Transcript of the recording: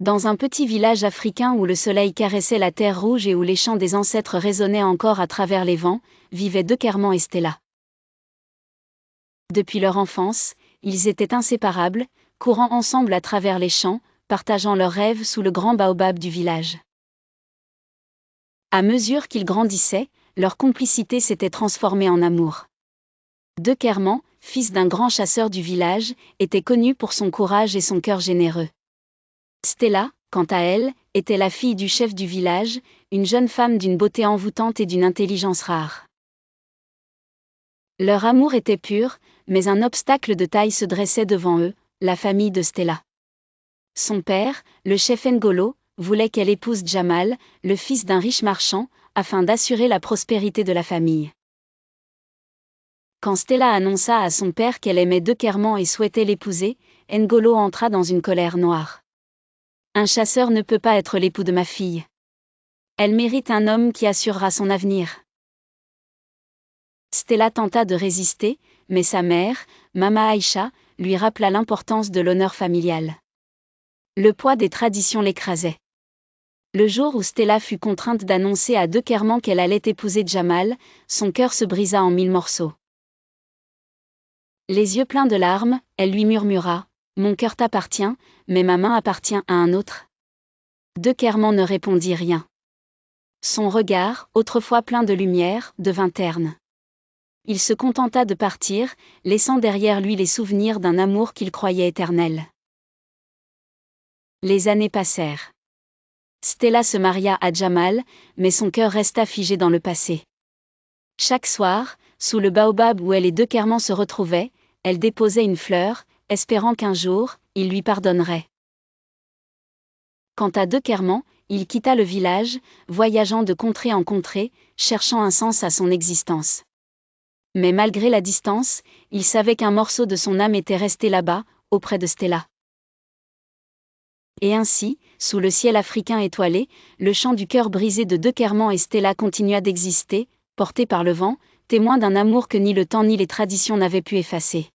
Dans un petit village africain où le soleil caressait la terre rouge et où les chants des ancêtres résonnaient encore à travers les vents, vivaient Dekerman et Stella. Depuis leur enfance, ils étaient inséparables, courant ensemble à travers les champs, partageant leurs rêves sous le grand baobab du village. À mesure qu'ils grandissaient, leur complicité s'était transformée en amour. Dekerman, fils d'un grand chasseur du village, était connu pour son courage et son cœur généreux. Stella, quant à elle, était la fille du chef du village, une jeune femme d'une beauté envoûtante et d'une intelligence rare. Leur amour était pur, mais un obstacle de taille se dressait devant eux, la famille de Stella. Son père, le chef Ngolo, voulait qu'elle épouse Jamal, le fils d'un riche marchand, afin d'assurer la prospérité de la famille. Quand Stella annonça à son père qu'elle aimait Dekerman et souhaitait l'épouser, Ngolo entra dans une colère noire. Un chasseur ne peut pas être l'époux de ma fille. Elle mérite un homme qui assurera son avenir. Stella tenta de résister, mais sa mère, Mama Aïcha, lui rappela l'importance de l'honneur familial. Le poids des traditions l'écrasait. Le jour où Stella fut contrainte d'annoncer à Dekerman qu'elle allait épouser Jamal, son cœur se brisa en 1000 morceaux. Les yeux pleins de larmes, elle lui murmura : « Mon cœur t'appartient, mais ma main appartient à un autre. » Dekerman ne répondit rien. Son regard, autrefois plein de lumière, devint terne. Il se contenta de partir, laissant derrière lui les souvenirs d'un amour qu'il croyait éternel. Les années passèrent. Stella se maria à Jamal, mais son cœur resta figé dans le passé. Chaque soir, sous le baobab où elle et Dekerman se retrouvaient, elle déposait une fleur, espérant qu'un jour, il lui pardonnerait. Quant à Dekerman, il quitta le village, voyageant de contrée en contrée, cherchant un sens à son existence. Mais malgré la distance, il savait qu'un morceau de son âme était resté là-bas, auprès de Stella. Et ainsi, sous le ciel africain étoilé, le chant du cœur brisé de Dekerman et Stella continua d'exister, porté par le vent, témoin d'un amour que ni le temps ni les traditions n'avaient pu effacer.